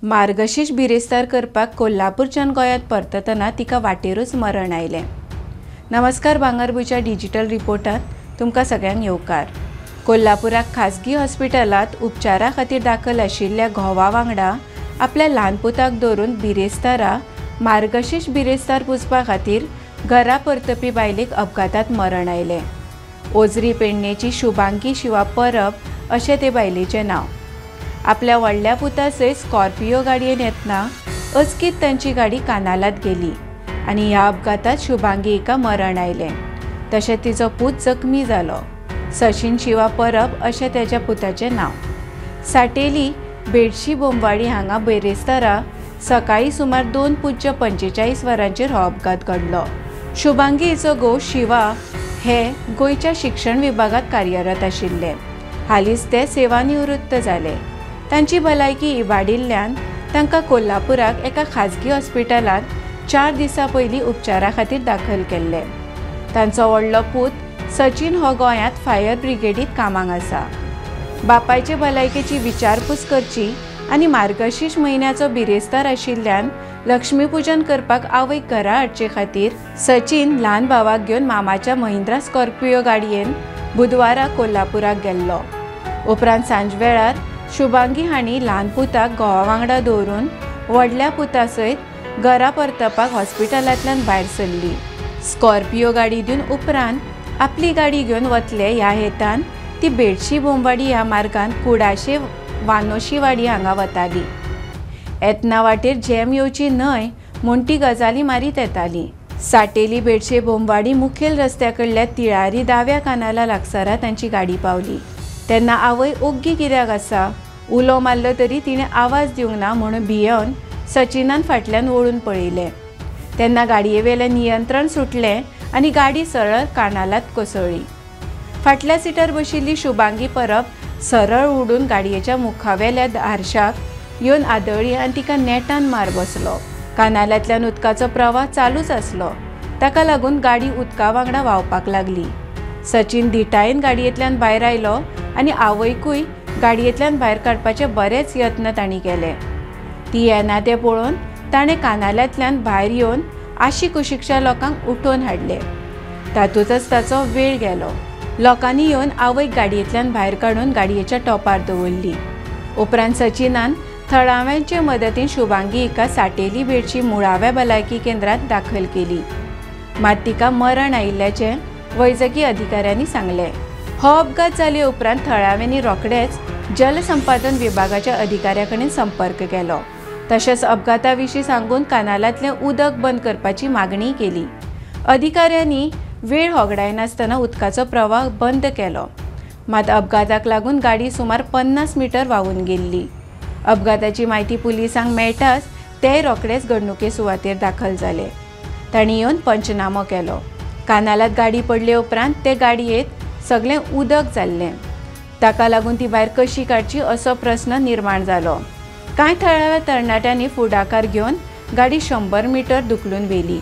मार्गशीर्ष बिरेस्तार करपाक कोल्हापूरच्यान गोंयांत परततना तिका वाटेरूच मरण आयलें। नमस्कार, भांगरभूंयच्या डिजिटल रिपोर्टांत तुमकां सगळ्यांक येवकार। कोल्हापुराक खाजगी हॉस्पिटलांत उपचारा खातीर दाखल आशिल्ल्या घोवा वांगडा आपल्या ल्हान पुताक दवरून बिरेस्तारा मार्गशीर्ष बिरेस्तार पुजपा खातीर घरा परतपी बायलेक अपघातांत मरण आयलें। ओजरी पेडणेची शुभांगी शिवा परब अशें ते बायलेचें नांव। आपल्या व्हडल्या पुता सयत स्कॉर्पियो गाडयेन येतना अचकीत तांची गाडी कानालात गेली आनी ह्या अपघातांत शुभांगी हिका मरण आयलें। तशेंच तिचो पूत जखमी जालो। सचिन शिवा परब अशें तेज्या पुताचें नांव। साटेली बेडशी बोंबाडी हांगा बिरेस्तारा सकाळीं सुमार 2:45 वरांचेर हो अपघात घडलो। शुभांगी हिचो घोव शिवा हे गोंयच्या शिक्षण विभागांत कार्यरत आशिल्ले। हालींच ते सेवानिवृत्त जाले। तांची भलायकी इबाडिल्ल्यान तांकां कोल्हापुराक एका खाजगी हॉस्पिटलांत 4 दिसां पयलीं उपचारा खातीर दाखल केल्ले। तांचो व्हडलो पूत सचिन हो गोंयांत फायर ब्रिगेडींत कामाक आसा। बापायचे भलायकेची विचारपूस करची आनी मार्गशीर्ष म्हयन्याचो बिरेस्तार आशिल्ल्यान लक्ष्मी पुजन करपाक आवयक घरा हाडचे खातीर सचिन ल्हान भावाक घेवन मामाच्या महिंद्रा स्कॉर्पियो गाडयेन बुधवाराक कोल्हापुराक गेल्लो। उपरांत सांजवेळार शुभांगी हांणी ल्हान पुताक घोवा वांगडा दवरून व्हडल्या पुता सयत घरा परतपाक हॉस्पिटलांतल्यान भायर सरली। स्कॉर्पियो गाडी दिवन उपरांत आपली गाडी घेवन वतले ह्या हेतान ती बेडशी बोंबाडी ह्या मार्गान कुडाशे वानोशीवाडी हांगा वताली। येतना वाटेर जॅम येवची न्हय म्हूण ती गजाली मारीत येताली। साटेली बेडशे बोंबाडी मुखेल रस्त्या कडल्या तिळारी दाव्या कानाला लागसारा तांची गाडी पावली। तेन्ना आवय ओग्गी कित्याक आसा उलो मारलो तरी तिणें आवाज दिवंक ना म्हणून भियेवन सचिनान फाटल्यान वळून पळयलें। तेन्ना गाडयेवेलें नियंत्रण सुटलें आनी गाडी सरळ कानालात कोसळ्ळी। फाटल्या सिटार बशिल्ली शुभांगी परब सरळ उडून गाडयेच्या मुखावेल्या हारशाक येवन आदळ्ळी आनी तिका नेटान मार बसलो। कानालांतल्यान उदकाचो प्रवाह चालूच आसलो, ताका लागून गाडी उदका वांगडा व्हांवपाक लागली। सचिन धिटायेन गाडयेंतल्यान भायर आयलो आनी आवयकूय गाडयेंतल्यान भायर काडपाचे बरेच यत्न तांणी केले। ती येना तें पळोवन ताणें कानाल्यांतल्यान भायर येवन आशी कुशीकच्या लोकांक उठोवन हाडले। तातूंतच ताचो वेळ गेलो। लोकांनी येवन आवयक गाडयेंतल्यान भायर काडून गाडयेच्या टॉपार दवरली। उपरांत सचिनान थळाव्यांचे मदतीन शुभांगी हिका साटेली बेडशी मुळाव्या भलायकी केंद्रांत दाखल केली, मात तिका मरण आयिल्ल्याचें वैजकी अधिकाऱ्यांनी सांगलें। हो अपघात जाले उपरांत थळाव्यांनी रोखडेच जलसंपादन विभागाच्या अधिकाऱ्या कडेन संपर्क केलो। तशेंच अपघाता विशीं सांगून कानालांतलें उदक बंद करपाची मागणी केली। अधिकाऱ्यांनी वेळ होगडायनासतना उदकाचो प्रवाह बंद केलो, मात अपघाताक लागून गाडी सुमार 50 मीटर व्हांवून गेल्ली। अपघाताची म्हायती पुलिसांक मेळटाच ते रोखडेच घडणुके सुवातेर दाखल जाले। तांणी येवन पंचनामो केलो। कानालांत गाडी पडले उपरांत ते गाडयेंत सगळें उदक जाल्लें, ताका लागून ती भायर कशी काडची असो प्रस्न निर्माण जालो। कांय थळाव्या तरणाट्यांनी फुडाकार घेवन गाडी 100 मीटर धुकलून व्हेली।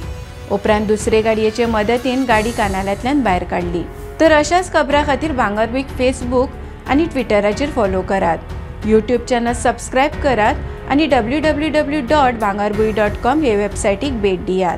उपरांत दुसरे गाडयेचे मदतीन गाडी कानालांतल्यान भायर काडली। तर अशाच खबरां खातीर भांगरभूंयक फेसबूक आनी ट्विटराचेर फॉलो करात। यूट्यूब चॅनल सबस्क्रायब करात आनी www.bhangarbuy.com हे वेबसायटीक भेट दियात।